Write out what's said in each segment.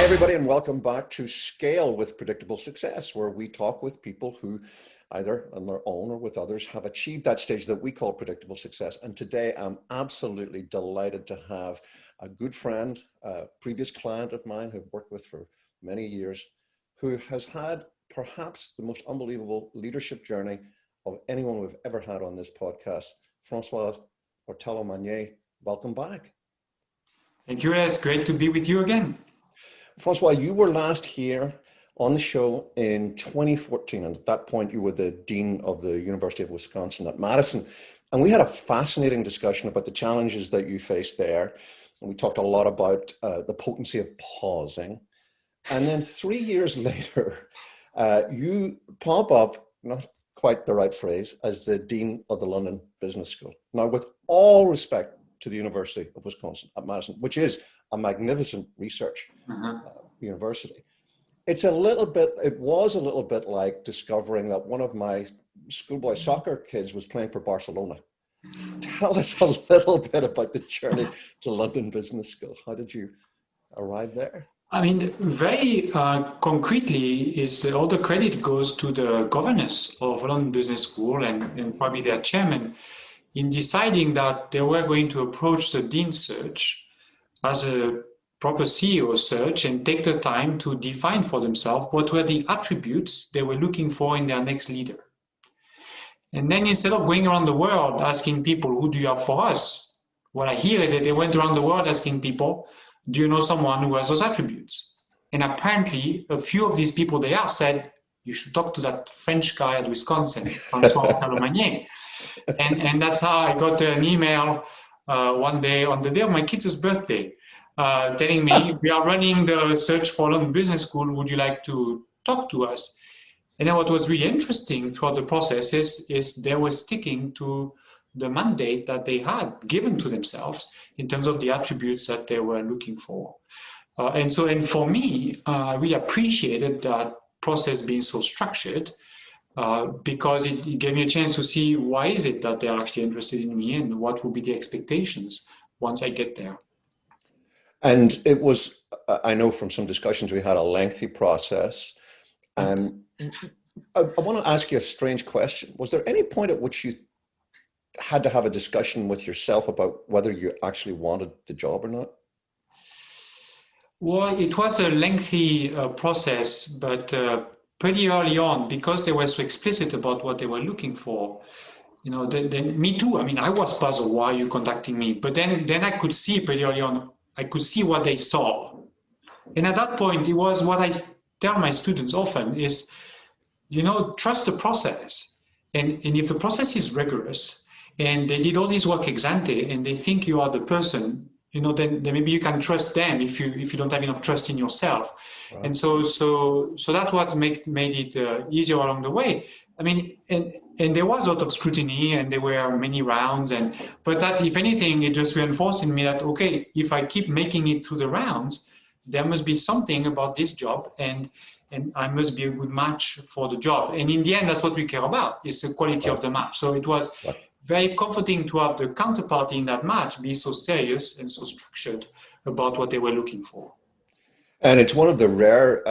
everybody, and welcome back to Scale with Predictable Success, where we talk with people who either on their own or with others have achieved that stage that we call predictable success. And today I'm absolutely delighted to have a good friend, a previous client of mine who I've worked with for many years, who has had perhaps the most unbelievable leadership journey of anyone we've ever had on this podcast. François Ortalo-Magné, welcome back. Thank you, it's great to be with you again. François, you were last here on the show in 2014, and at that point you were the Dean of the University of Wisconsin at Madison. And we had a fascinating discussion about the challenges that you faced there. And we talked a lot about the potency of pausing. And then 3 years later, you pop up, not quite the right phrase, as the Dean of the London Business School. Now, with all respect to the University of Wisconsin at Madison, which is a magnificent research university, it was a little bit like discovering that one of my schoolboy soccer kids was playing for Barcelona. Tell us a little bit about the journey to London Business School. How did you arrive there? I mean, very concretely, all the credit goes to the governors of London Business School and probably their chairman in deciding that they were going to approach the dean search as a proper CEO search and take the time to define for themselves what were the attributes they were looking for in their next leader. And then instead of going around the world asking people, who do you have for us? What I hear is that they went around the world asking people, do you know someone who has those attributes? And apparently a few of these people they asked said, you should talk to that French guy at Wisconsin, François Ortalo-Magné. And that's how I got an email one day on the day of my kid's birthday, telling me, we are running the search for London Business School. Would you like to talk to us? And then what was really interesting throughout the process is they were sticking to the mandate that they had given to themselves in terms of the attributes that they were looking for. And for me, I really appreciated that process being so structured because it gave me a chance to see why is it that they're actually interested in me and what will be the expectations once I get there. And it was, I know from some discussions we had, a lengthy process. And I want to ask you a strange question. Was there any point at which you had to have a discussion with yourself about whether you actually wanted the job or not? Well, it was a lengthy process, but pretty early on, because they were so explicit about what they were looking for. You know, then me too. I mean, I was puzzled, why are you contacting me? But then I could see pretty early on, I could see what they saw. And at that point, it was what I tell my students often is, you know, trust the process. And if the process is rigorous and they did all this work ex ante and they think you are the person, you know, then maybe you can trust them if you don't have enough trust in yourself. Right. And so that's what made it easier along the way. I mean, and there was a lot of scrutiny and there were many rounds, but that, if anything, it just reinforced in me that, okay, if I keep making it through the rounds, there must be something about this job and I must be a good match for the job. And in the end, that's what we care about, is the quality of the match. So it was very comforting to have the counterparty in that match be so serious and so structured about what they were looking for. And it's one of the rare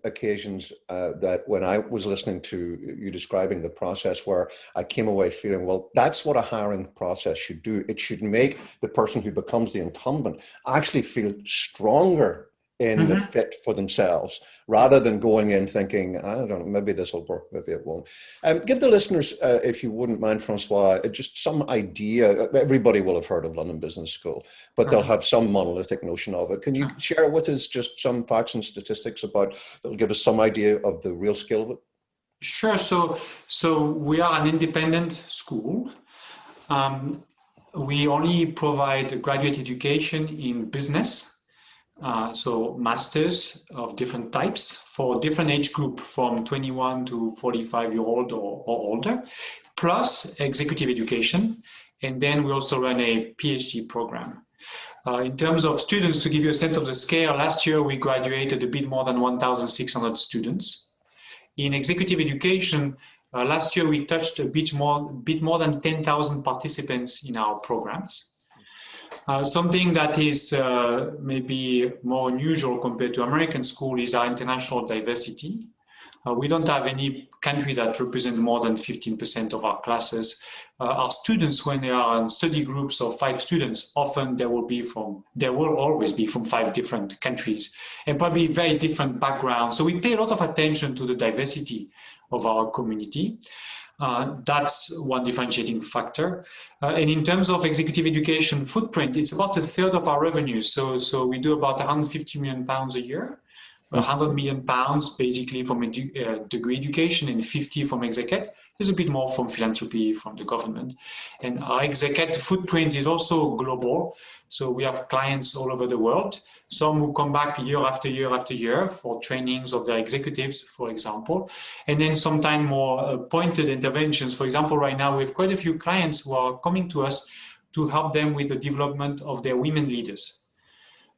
occasions that when I was listening to you describing the process where I came away feeling, well, that's what a hiring process should do. It should make the person who becomes the incumbent actually feel stronger in the fit for themselves, rather than going in thinking, I don't know, maybe this will work, maybe it won't. Give the listeners, if you wouldn't mind, François, just some idea. Everybody will have heard of London Business School, but they'll have some monolithic notion of it. Can you share with us just some facts and statistics that'll give us some idea of the real scale of it? Sure. So we are an independent school. We only provide graduate education in business. So masters of different types for different age group from 21 to 45-year-old or older, plus executive education. And then we also run a PhD program. In terms of students, to give you a sense of the scale, last year we graduated a bit more than 1,600 students. In executive education, last year we touched a bit more than 10,000 participants in our programs. Something that is maybe more unusual compared to American school is our international diversity. We don't have any country that represent more than 15% of our classes. Our students, when they are in study groups of 5 students, often they will always be from 5 different countries and probably very different backgrounds. So we pay a lot of attention to the diversity of our community. That's one differentiating factor. And in terms of executive education footprint, it's about a third of our revenue. So we do about £150 million a year. £100 million basically from degree education and 50 from exec-ed. There's a bit more from philanthropy from the government. And our exec-ed footprint is also global. So we have clients all over the world, some who come back year after year after year for trainings of their executives, for example, and then sometimes more pointed interventions. For example, right now we have quite a few clients who are coming to us to help them with the development of their women leaders.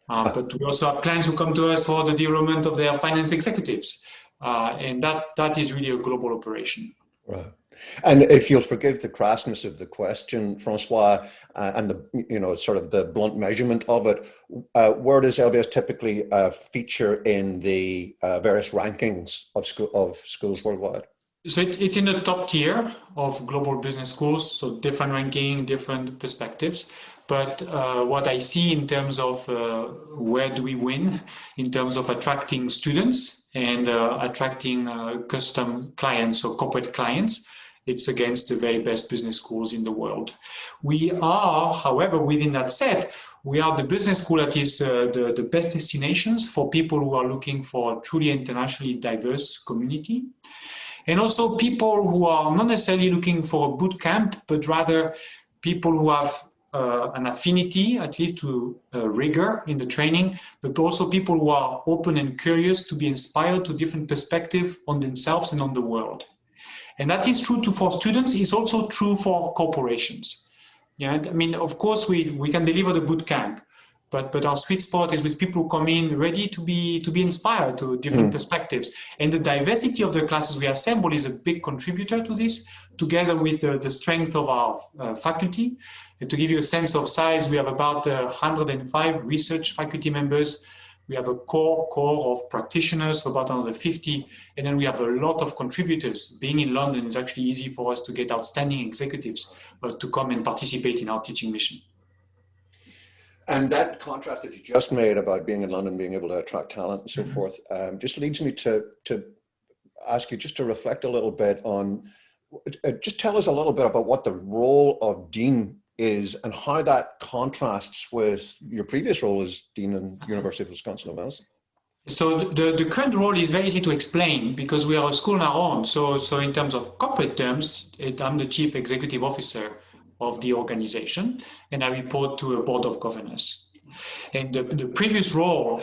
But we also have clients who come to us for the development of their finance executives. And that is really a global operation. Right. And if you'll forgive the crassness of the question, Francois, and the sort of the blunt measurement of it, where does LBS typically feature in the various rankings of schools worldwide? So it's in the top tier of global business schools, so different ranking, different perspectives. But what I see in terms of where do we win in terms of attracting students and attracting custom clients or corporate clients, it's against the very best business schools in the world. We are, however, within that set, we are the business school that is the best destinations for people who are looking for a truly internationally diverse community. And also people who are not necessarily looking for a boot camp, but rather people who have an affinity, at least to rigor in the training, but also people who are open and curious to be inspired to different perspectives on themselves and on the world. And that is true for students. It's also true for corporations. Yeah, I mean, of course, we can deliver the boot camp, but our sweet spot is with people who come in ready to be inspired to different perspectives. And the diversity of the classes we assemble is a big contributor to this, together with the strength of our faculty. And to give you a sense of size, we have about 105 research faculty members. We have a core of practitioners, about another 50, and then we have a lot of contributors. Being in London is actually easy for us to get outstanding executives to come and participate in our teaching mission. And that contrast that you just made about being in London, being able to attract talent and so forth, just leads me to ask you just to reflect a little bit on, just tell us a little bit about what the role of Dean is and how that contrasts with your previous role as Dean in University of Wisconsin-Madison. So the current role is very easy to explain because we are a school on our own. So in terms of corporate terms, I'm the Chief Executive Officer of the organization, and I report to a board of governors. And the previous role,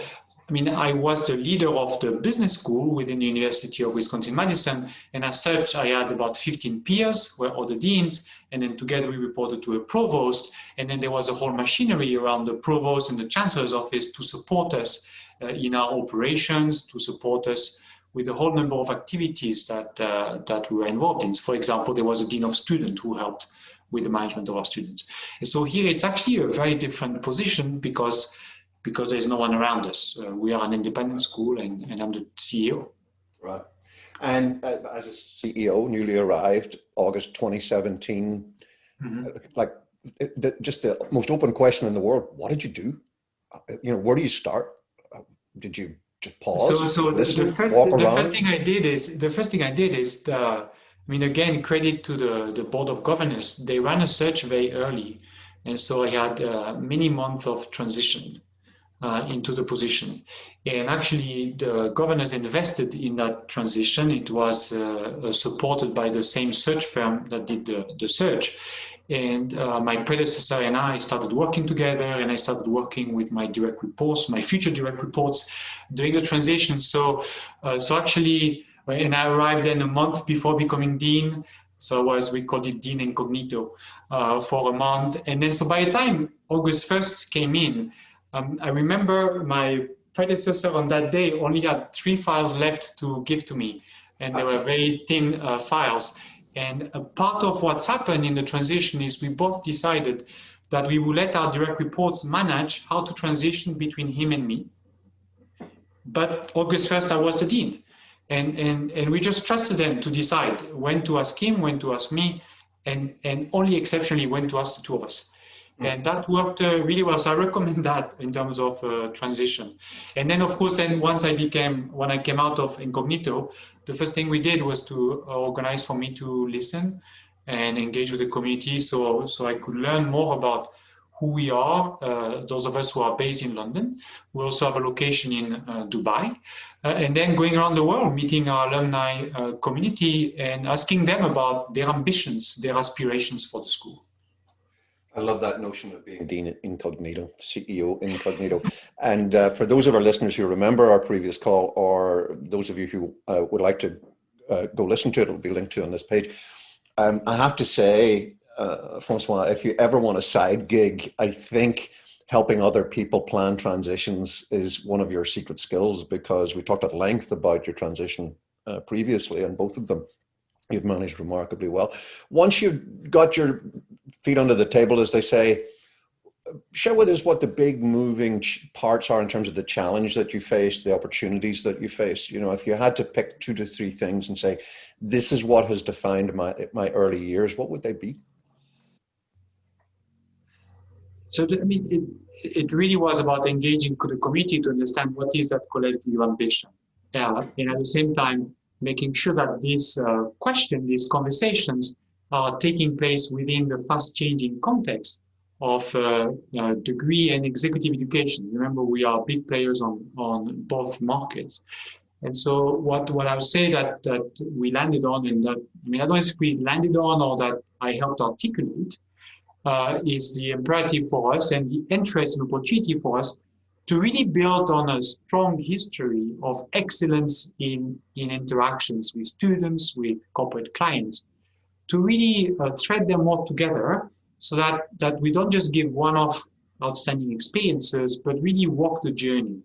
I mean, I was the leader of the business school within the University of Wisconsin-Madison, and as such, I had about 15 peers, were other deans, and then together we reported to a provost, and then there was a whole machinery around the provost and the chancellor's office to support us in our operations, to support us with a whole number of activities that we were involved in. For example, there was a dean of student who helped with the management of our students. And so here it's actually a very different position because there's no one around us. We are an independent school and I'm the CEO. Right. And as a CEO, newly arrived, August 2017, like just the most open question in the world, what did you do? Where do you start? Did you just pause? So listen, the first thing I did is, I mean, again, credit to the board of governors. They ran a search very early. And so I had many months of transition into the position. And actually, the governors invested in that transition. It was supported by the same search firm that did the search. And my predecessor and I started working together, and I started working with my direct reports, my future direct reports, during the transition. So actually, and I arrived then a month before becoming dean. So we called it Dean Incognito for a month. And then, so by the time August 1st came in, I remember my predecessor on that day only had 3 files left to give to me. And they were very thin files. And a part of what's happened in the transition is we both decided that we will let our direct reports manage how to transition between him and me. But August 1st, I was the dean. And we just trusted them to decide when to ask him, when to ask me, and only exceptionally when to ask the two of us. And that worked really well. So I recommend that in terms of transition. And then, of course, when I came out of Incognito, the first thing we did was to organize for me to listen and engage with the community, so I could learn more about who we are, those of us who are based in London. We also have a location in Dubai. And then going around the world, meeting our alumni community and asking them about their ambitions, their aspirations for the school. I love that notion of being Dean Incognito, CEO Incognito. And for those of our listeners who remember our previous call, or those of you who would like to go listen to it, it'll be linked to on this page. I have to say, Francois, if you ever want a side gig, I think helping other people plan transitions is one of your secret skills, because we talked at length about your transition previously, and both of them you've managed remarkably well. Once you've got your feet under the table, as they say, share with us what the big moving parts are in terms of the challenge that you faced, the opportunities that you faced. You know, if you had to pick 2 to 3 things and say, this is what has defined my early years, what would they be? So, I mean, it really was about engaging with the community to understand what is that collective ambition. And at the same time, making sure that these these conversations are taking place within the fast-changing context of degree and executive education. Remember, we are big players on both markets. And so what I would say that we landed on, and that, I mean, I don't know if we landed on or that I helped articulate, is the imperative for us and the interest and opportunity for us to really build on a strong history of excellence in interactions with students, with corporate clients, to really thread them all together so that we don't just give one-off outstanding experiences, but really walk the journey.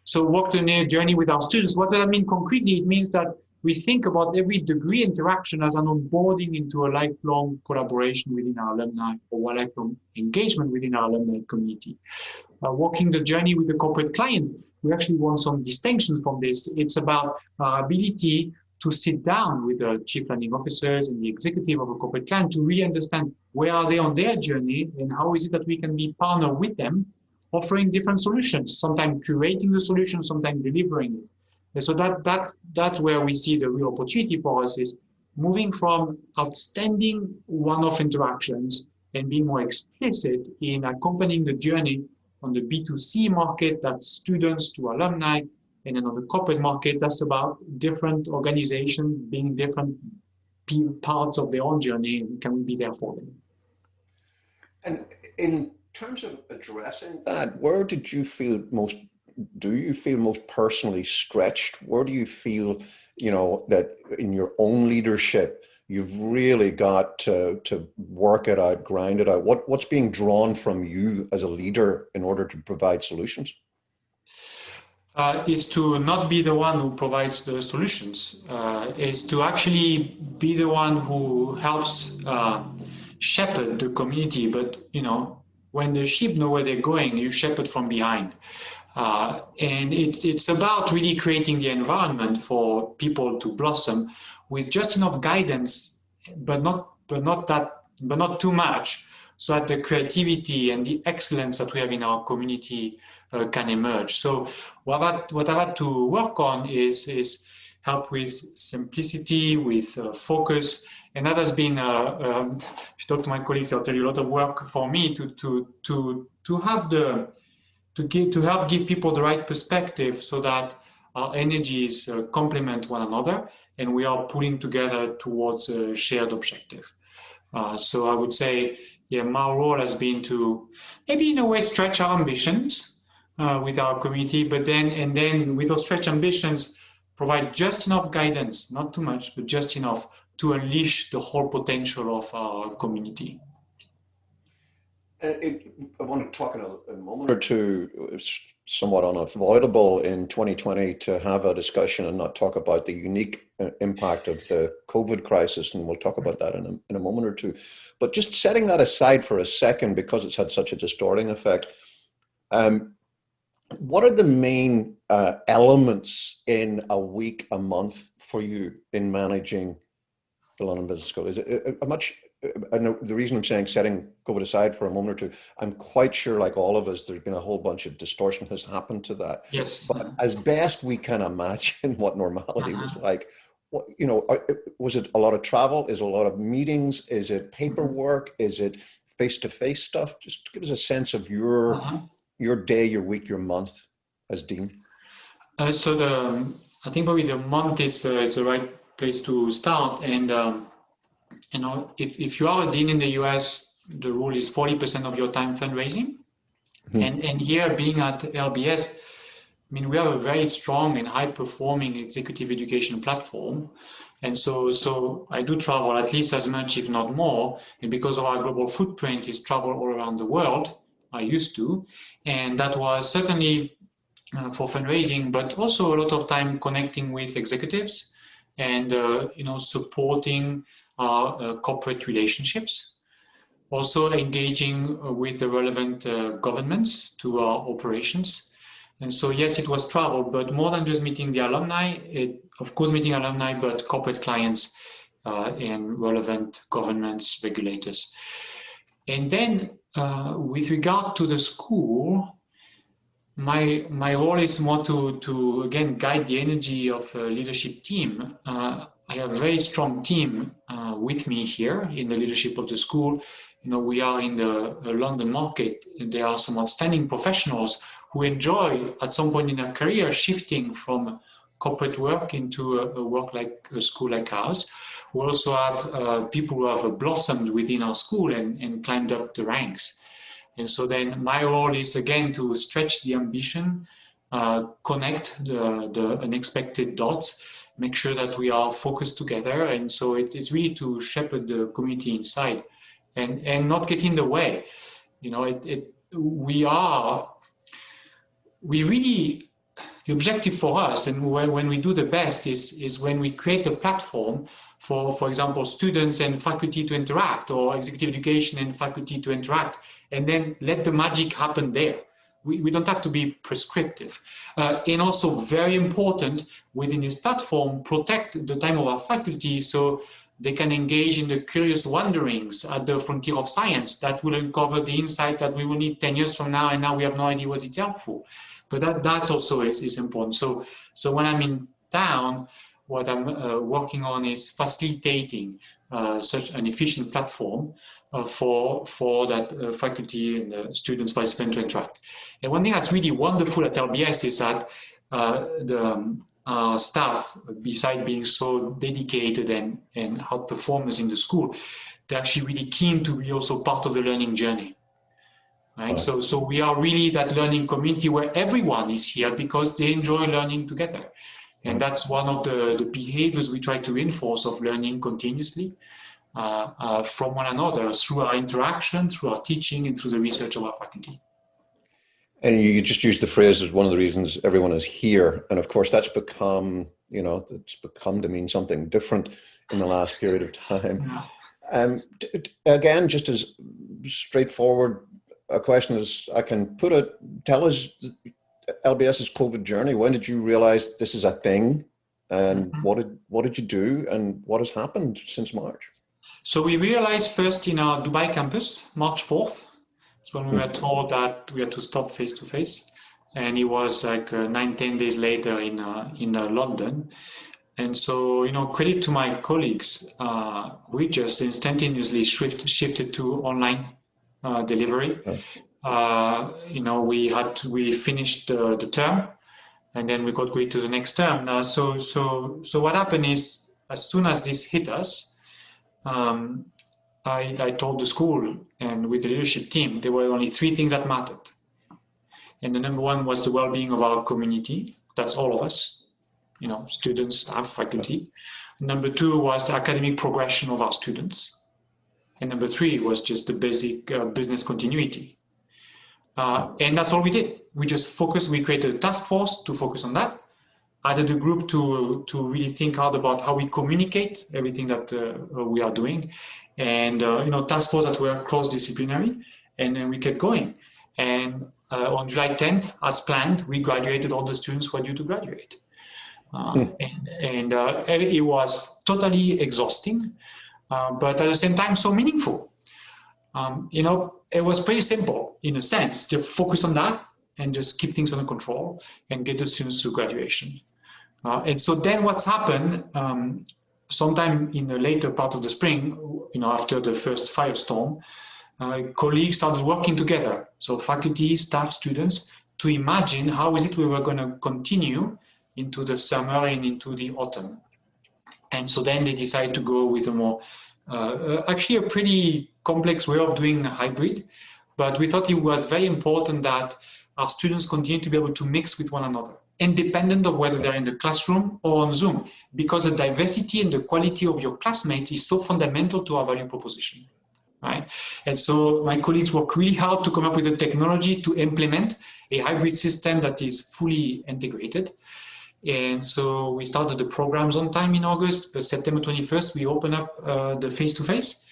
So walk the journey with our students. What does that mean concretely? It means that we think about every degree interaction as an onboarding into a lifelong collaboration within our alumni, or a lifelong engagement within our alumni community. Walking the journey with the corporate client, we actually want some distinction from this. It's about our ability to sit down with the chief learning officers and the executive of a corporate client to really understand where are they on their journey and how is it that we can be partner with them, offering different solutions, sometimes curating the solution, sometimes delivering it. And so that's where we see the real opportunity for us, is moving from outstanding one-off interactions and being more explicit in accompanying the journey on the B2C market, that's students to alumni, and then on the corporate market, that's about different organizations being different parts of their own journey, and can we be there for them? And in terms of addressing that, where do you feel most personally stretched? Where do you feel, that in your own leadership, you've really got to work it out, grind it out? What's being drawn from you as a leader in order to provide solutions? Is to not be the one who provides the solutions, is to actually be the one who helps shepherd the community. But, when the sheep know where they're going, you shepherd from behind. And it's about really creating the environment for people to blossom with just enough guidance, but not too much, so that the creativity and the excellence that we have in our community can emerge. So what I've had to work on is help with simplicity, with focus, and that has been, if you talk to my colleagues, I'll tell you, a lot of work for me to help give people the right perspective, so that our energies complement one another and we are pulling together towards a shared objective. So I would say, my role has been to maybe in a way stretch our ambitions with our community, but then with those stretch ambitions, provide just enough guidance, not too much, but just enough to unleash the whole potential of our community. I want to talk in a moment or two. It's somewhat unavoidable in 2020 to have a discussion and not talk about the unique impact of the COVID crisis, and we'll talk about that in a moment or two. But just setting that aside for a second, because it's had such a distorting effect, what are the main elements in a week, a month for you in managing the London Business School? Is it a much, and the reason I'm saying setting COVID aside for a moment or two, I'm quite sure, like all of us, there's been a whole bunch of distortion has happened to that. Yes. But as best we can imagine what normality was like, what, was it a lot of travel? Is it a lot of meetings? Is it paperwork? Is it face-to-face stuff? Just give us a sense of your day, your week, your month as Dean. I think probably the month is the right place to start. And if you are a dean in the US, the rule is 40% of your time fundraising. And here, being at LBS, I mean, we have a very strong and high-performing executive education platform. And so I do travel at least as much, if not more. And because of our global footprint is travel all around the world, I used to. And that was certainly for fundraising, but also a lot of time connecting with executives and, supporting our corporate relationships. Also engaging with the relevant governments to our operations. And so, yes, it was travel, but more than just meeting the alumni, of course, meeting alumni, but corporate clients and relevant governments, regulators. And then with regard to the school, my role is more to again, guide the energy of a leadership team. I have a very strong team with me here in the leadership of the school. We are in the London market. There are some outstanding professionals who enjoy, at some point in their career, shifting from corporate work into a work like a school like ours. We also have people who have blossomed within our school and climbed up the ranks. And so then my role is, again, to stretch the ambition, connect the unexpected dots, make sure that we are focused together. And so it's really to shepherd the community inside and not get in the way. The objective for us, and when we do the best, is when we create a platform for example, students and faculty to interact, or executive education and faculty to interact, and then let the magic happen there. We don't have to be prescriptive. And also, very important, within this platform, protect the time of our faculty so they can engage in the curious wanderings at the frontier of science that will uncover the insight that we will need 10 years from now, and now we have no idea what it's helpful. But that's also is important. So when I'm in town, what I'm working on is facilitating such an efficient platform for that faculty and students, participants to interact. And one thing that's really wonderful at LBS is that our staff, besides being so dedicated and high performers in the school, they're actually really keen to be also part of the learning journey. Right? So we are really that learning community where everyone is here because they enjoy learning together. And that's one of the behaviors we try to reinforce of learning continuously from one another through our interaction, through our teaching, and through the research of our faculty. And you just used the phrase as one of the reasons everyone is here. And of course, that's become, it's become to mean something different in the last period of time. Again, just as straightforward a question as I can put it, tell us LBS's COVID journey. When did you realize this is a thing? And what did you do? And what has happened since March? So we realized first in our Dubai campus, March 4th. It's when we were told that we had to stop face-to-face. And it was like 9-10 days later in London. And so, credit to my colleagues, we just instantaneously shifted to online delivery. We finished the term, and then we got going to the next term. So what happened is, as soon as this hit us, I told the school and with the leadership team, there were only 3 things that mattered. And the number one was the well-being of our community. That's all of us, students, staff, faculty. Number 2 was the academic progression of our students. And number 3 was just the basic business continuity. And that's all we did. We just focused, we created a task force to focus on that, added a group to really think hard about how we communicate everything that we are doing, and task force that were cross-disciplinary, and then we kept going. And on July 10th, as planned, we graduated all the students who were due to graduate. And it was totally exhausting, but at the same time, so meaningful. It was pretty simple in a sense, to focus on that and just keep things under control and get the students to graduation. And so then what's happened, sometime in the later part of the spring, after the first firestorm, colleagues started working together. So faculty, staff, students, to imagine how is it we were going to continue into the summer and into the autumn. And so then they decided to go with a more, actually a pretty complex way of doing a hybrid. But we thought it was very important that our students continue to be able to mix with one another, independent of whether they're in the classroom or on Zoom, because the diversity and the quality of your classmates is so fundamental to our value proposition, right? And so my colleagues work really hard to come up with a technology to implement a hybrid system that is fully integrated. And so we started the programs on time in August, but September 21st, we open up the face-to-face.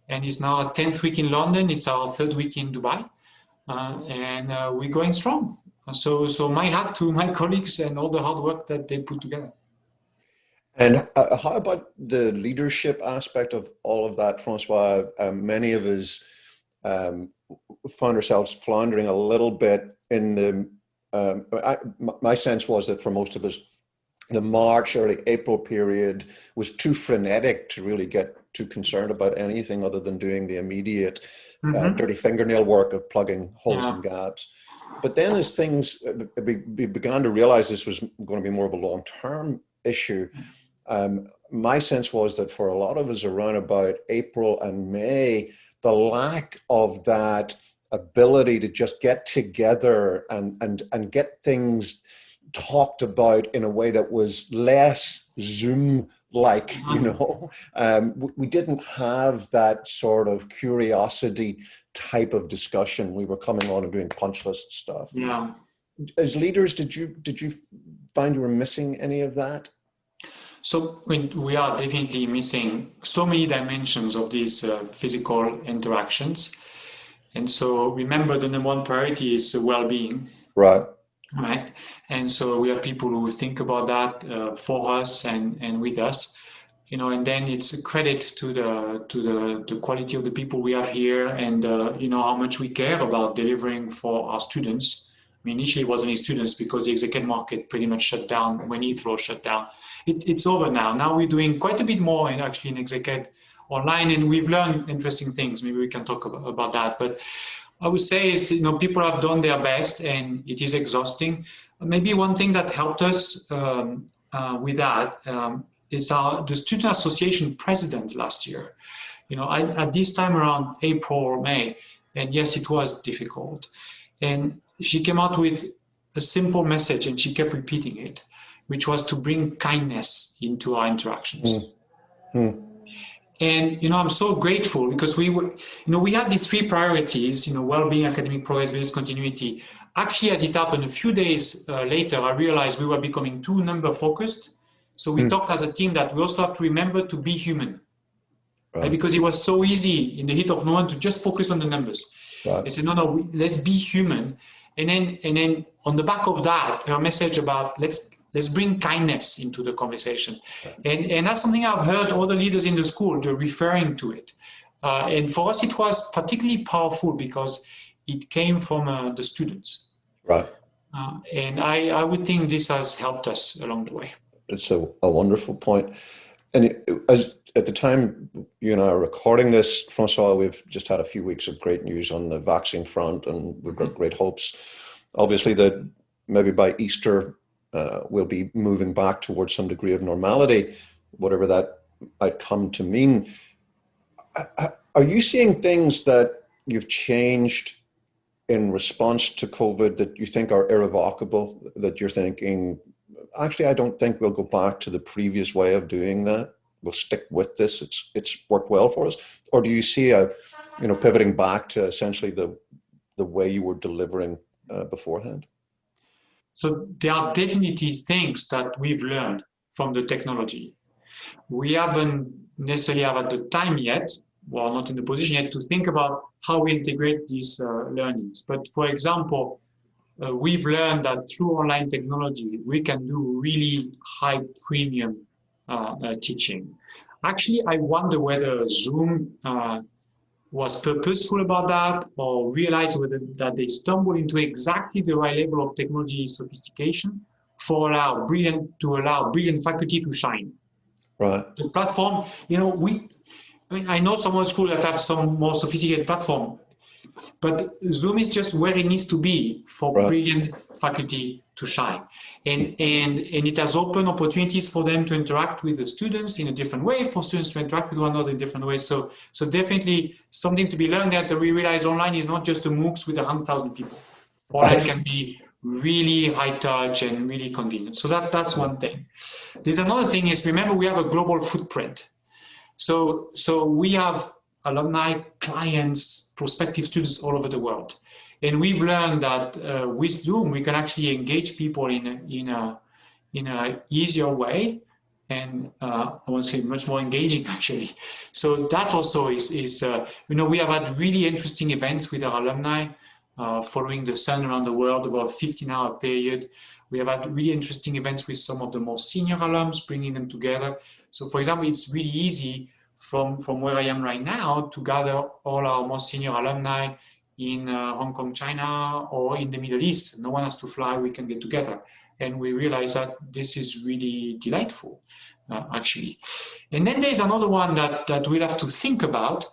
And it's now our 10th week in London. It's our 3rd week in Dubai. And we're going strong. So my hat to my colleagues and all the hard work that they put together. And how about the leadership aspect of all of that, Francois? Many of us found ourselves floundering a little bit in the, my sense was that for most of us, the March, early April period was too frenetic to really get too concerned about anything other than doing the immediate dirty fingernail work of plugging holes and gaps. But then as things, we began to realize this was going to be more of a long-term issue. My sense was that for a lot of us around about April and May, the lack of that ability to just get together and get things talked about in a way that was less Zoom-like, we didn't have that sort of curiosity type of discussion. We were coming on and doing punch list stuff. Yeah. As leaders, did you find you were missing any of that? So we are definitely missing so many dimensions of these physical interactions. And so remember, the number one priority is well-being. Right. Right. And so we have people who think about that for us and with us, and then it's a credit to the quality of the people we have here and, how much we care about delivering for our students. I mean, initially it was only students because the executive market pretty much shut down when Heathrow shut down. It's over now. Now we're doing quite a bit more in executive online, and we've learned interesting things. Maybe we can talk about that. But I would say is, people have done their best and it is exhausting. Maybe one thing that helped us with that is the Student Association president last year. At this time around April or May, and yes, it was difficult. And she came out with a simple message and she kept repeating it, which was to bring kindness into our interactions. And, I'm so grateful because we had these 3 priorities, well-being, academic progress, business continuity. Actually, as it happened, a few days later, I realized we were becoming too number focused. So we talked as a team that we also have to remember to be human. Right? Because it was so easy in the heat of the moment to just focus on the numbers. Right. I said, no, let's be human. And then on the back of that, her message about let's bring kindness into the conversation. And that's something I've heard other leaders in the school, they're referring to it. And for us, it was particularly powerful because it came from the students. Right. And I would think this has helped us along the way. It's a wonderful point. And at the time you and I are recording this, Francois, we've just had a few weeks of great news on the vaccine front, and we've got great hopes. Obviously, that maybe by Easter, we'll be moving back towards some degree of normality, whatever that might come to mean. Are you seeing things that you've changed in response to COVID that you think are irrevocable, that you're thinking, actually, I don't think we'll go back to the previous way of doing that? we'll stick with this. It's worked well for us, or do you see a, pivoting back to essentially the way you were delivering beforehand? So there are definitely things that we've learned from the technology. We haven't necessarily have at the time yet, well, not in the position yet, to think about how we integrate these learnings. But for example, we've learned that through online technology, we can do really high premium teaching. Actually, I wonder whether Zoom was purposeful about that, or realized whether that they stumbled into exactly the right level of technology sophistication to allow brilliant faculty to shine. Right. The platform, I know some schools that have some more sophisticated platform, but Zoom is just where it needs to be for brilliant faculty to shine. And it has opened opportunities for them to interact with the students in a different way, for students to interact with one another in different ways. So definitely something to be learned there, that we realize online is not just a MOOCs with 100,000 people. Online can be really high touch and really convenient. So that's one thing. There's another thing is, remember, we have a global footprint. So we have alumni, clients, prospective students all over the world. And we've learned that with Zoom, we can actually engage people in a easier way, and I want to say much more engaging, actually. So that also is we have had really interesting events with our alumni, following the sun around the world over a 15-hour period. We have had really interesting events with some of the more senior alums, bringing them together. So for example, it's really easy from where I am right now to gather all our most senior alumni in Hong Kong, China, or in the Middle East. No one has to fly, we can get together. And we realize that this is really delightful, actually. And then there's another one that we'll have to think about,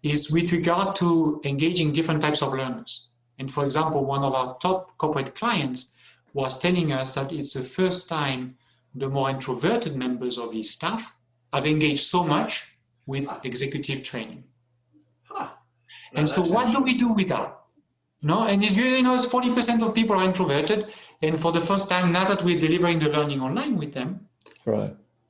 is with regard to engaging different types of learners. And for example, one of our top corporate clients was telling us that it's the first time the more introverted members of his staff have engaged so much with executive training. And so what do we do with that? And it's really, 40% of people are introverted. And for the first time, now that we're delivering the learning online with them,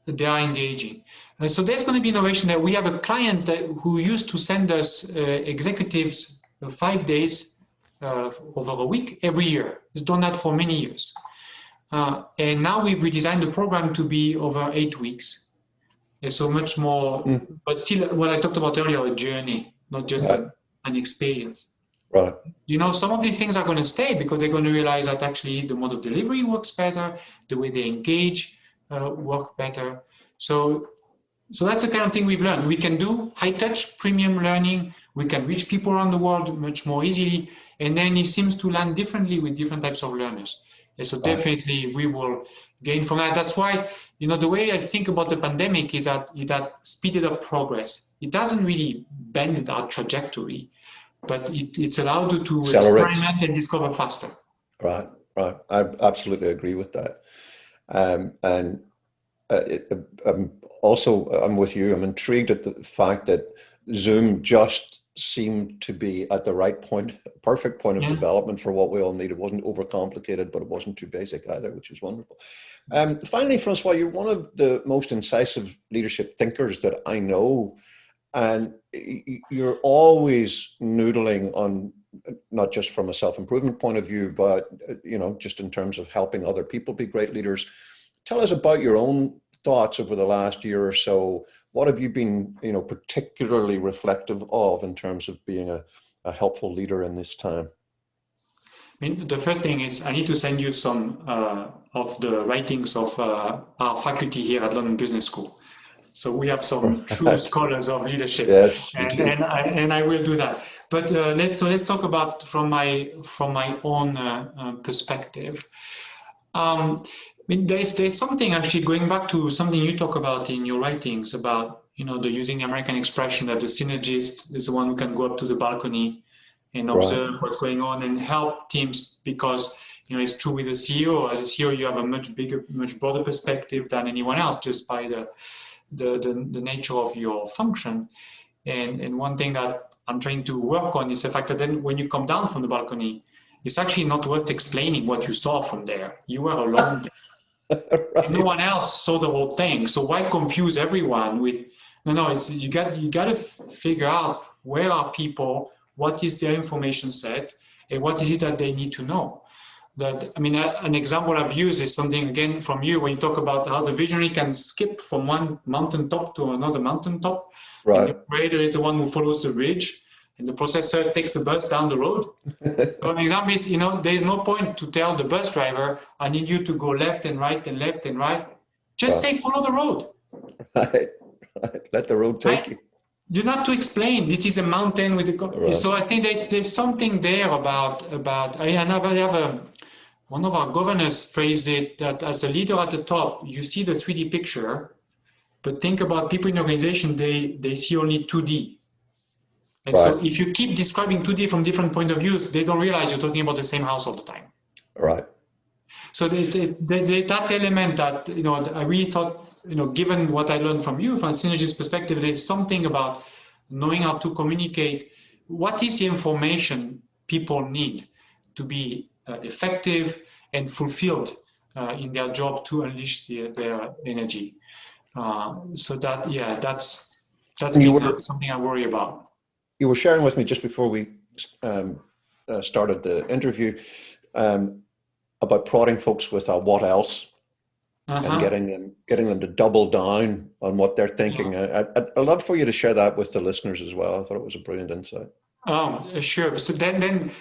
they are engaging. And so there's going to be innovation there. We have a client who used to send us executives 5 days over a week every year. He's done that for many years. And now we've redesigned the program to be over 8 weeks. And so much more, but still what I talked about earlier, a journey, not just an experience. Right. Some of these things are going to stay because they're going to realize that actually the mode of delivery works better, the way they engage work better. So that's the kind of thing we've learned. We can do high-touch premium learning. We can reach people around the world much more easily. And then it seems to land differently with different types of learners. And so definitely we will gain from that. That's why, the way I think about the pandemic is that it had speeded up progress. It doesn't really bend our trajectory, but it's allowed you to experiment and discover faster. Right. I absolutely agree with that. I'm with you. I'm intrigued at the fact that Zoom just seemed to be at the right point, perfect point of development for what we all need. It wasn't overcomplicated, but it wasn't too basic either, which is wonderful. Finally, Francois, you're one of the most incisive leadership thinkers that I know, and you're always noodling on, not just from a self-improvement point of view, but just in terms of helping other people be great leaders. Tell us about your own thoughts over the last year or so. What have you been, particularly reflective of in terms of being a helpful leader in this time? The first thing is I need to send you some of the writings of our faculty here at London Business School. So we have some true scholars of leadership, yes, and I will do that. But let's talk about from my own perspective. There's something actually going back to something you talk about in your writings about the using the American expression that the synergist is the one who can go up to the balcony and observe what's going on and help teams, because it's true with the CEO. As a CEO, you have a much bigger, much broader perspective than anyone else, just by the nature of your function. And one thing that I'm trying to work on is the fact that then when you come down from the balcony, it's actually not worth explaining what you saw from there. You were alone there. Right. And no one else saw the whole thing. So why confuse everyone with, no, it's, you got to figure out where are people, what is their information set, and what is it that they need to know. That, I mean, an example I've used is something, again, from you, when you talk about how the visionary can skip from one mountaintop to another mountaintop. Right. And the operator is the one who follows the ridge, and the processor takes the bus down the road. So an example is, there is no point to tell the bus driver, I need you to go left and right and left and right. Just say, follow the road. Right. Let the road take you. You don't have to explain. This is a mountain with a. Right. So I think there's something there about. One of our governors phrased it that as a leader at the top, you see the 3D picture, but think about people in the organization, they see only 2D. And right. So if you keep describing 2D from different point of views, they don't realize you're talking about the same house all the time. Right. So there's that element that, I really thought, given what I learned from you, from a synergist perspective, there's something about knowing how to communicate. What is the information people need to be effective and fulfilled in their job to unleash their energy? So that, yeah, that's something I worry about. You were sharing with me just before we started the interview about prodding folks with a what else. And getting them to double down on what they're thinking. I'd love for you to share that with the listeners as well. I thought it was a brilliant insight. Sure. So then,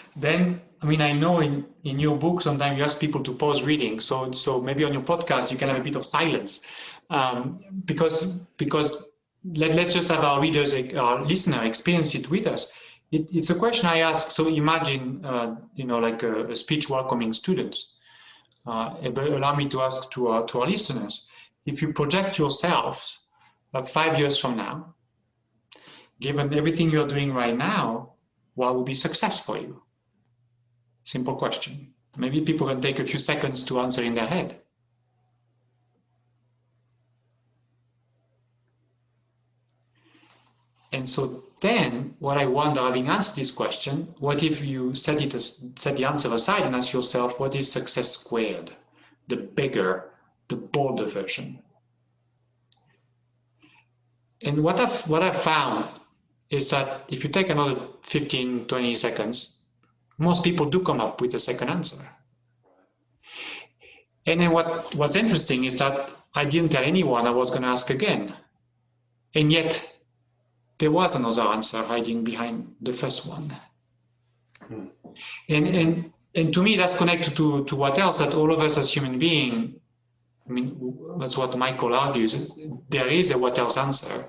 I mean, I know in your book, sometimes you ask people to pause reading. So maybe on your podcast, you can have a bit of silence. Because let's just have our readers, our listener experience it with us. It's a question I ask. So imagine, like a speech welcoming students. But allow me to ask to our listeners, if you project yourselves 5 years from now, given everything you're doing right now, what would be success for you? Simple question. Maybe people can take a few seconds to answer in their head. And so then, what I wonder, having answered this question, what if you set the answer aside and ask yourself, what is success squared? The bigger, the bolder version. And what I've found is that if you take another 15, 20 seconds, most people do come up with a second answer. And then what's interesting is that I didn't tell anyone I was going to ask again. And yet, there was another answer hiding behind the first one. And to me, that's connected to what else, that all of us as human beings, I mean, that's what Michael argues, there is a what else answer.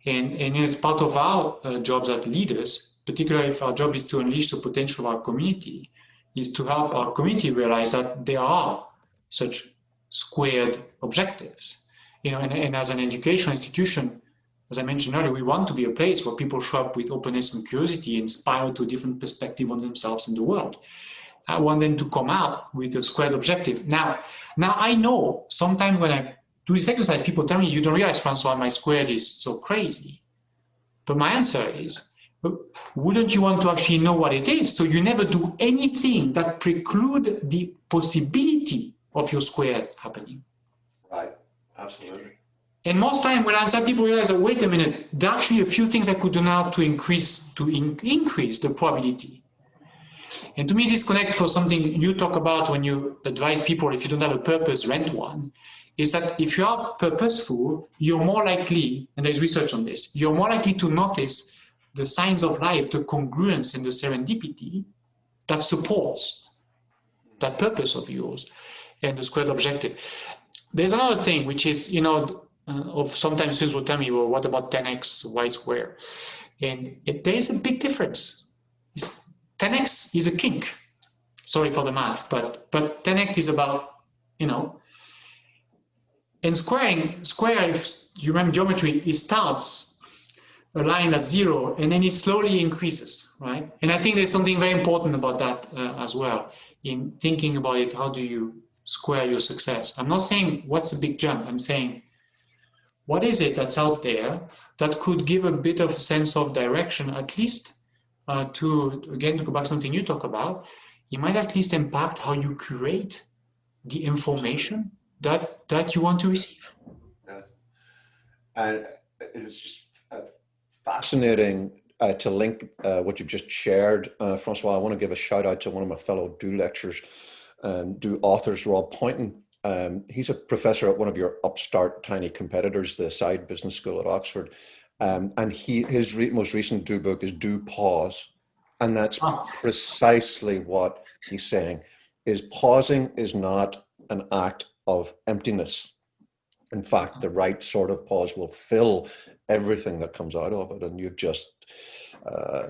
And it's part of our jobs as leaders, particularly if our job is to unleash the potential of our community, is to help our community realize that there are such squared objectives. And as an educational institution, as I mentioned earlier, we want to be a place where people show up with openness and curiosity, inspired to a different perspective on themselves and the world. I want them to come out with a squared objective. Now I know sometimes when I do this exercise, people tell me, you don't realize, Francois, my squared is so crazy. But my answer is, wouldn't you want to actually know what it is? So you never do anything that preclude the possibility of your squared happening. Right, absolutely. And most time when I answer, people realize that, wait a minute, there are actually a few things I could do now to increase the probability. And to me, this connects for something you talk about when you advise people, if you don't have a purpose, rent one, is that if you are purposeful, you're more likely, and there's research on this, you're more likely to notice the signs of life, the congruence and the serendipity that supports that purpose of yours and the squared objective. There's another thing, which is, of sometimes students will tell me, well, what about 10x y square? And there is a big difference. 10x is a kink. Sorry for the math, but 10x is about, and square, if you remember geometry, it starts a line at 0 and then it slowly increases, right? And I think there's something very important about that as well. In thinking about it, how do you square your success? I'm not saying what's the big jump. I'm saying, what is it that's out there that could give a bit of a sense of direction, at least to go back to something you talk about, it might at least impact how you curate the information that you want to receive. Yeah. And it was just fascinating to link what you've just shared, François. I want to give a shout out to one of my fellow Do lecturers, Do authors, Rob Poynton. He's a professor at one of your upstart tiny competitors, the Side Business School at Oxford. And his most recent Do book is Do Pause. And that's precisely what he's saying, is pausing is not an act of emptiness. In fact, the right sort of pause will fill everything that comes out of it. And you've just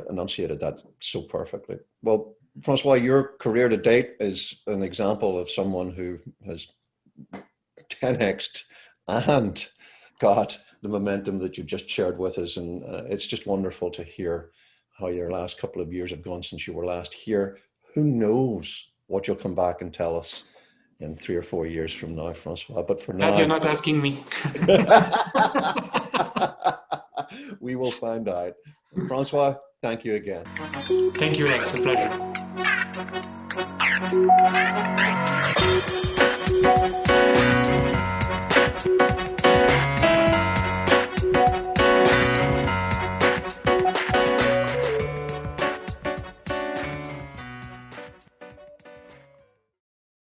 enunciated that so perfectly. Well, François, your career to date is an example of someone who has 10x'd and got the momentum that you've just shared with us. And it's just wonderful to hear how your last couple of years have gone since you were last here. Who knows what you'll come back and tell us in 3 or 4 years from now, François. But for now, you're not asking me. We will find out. François, thank you again. Thank you, Lex. A pleasure.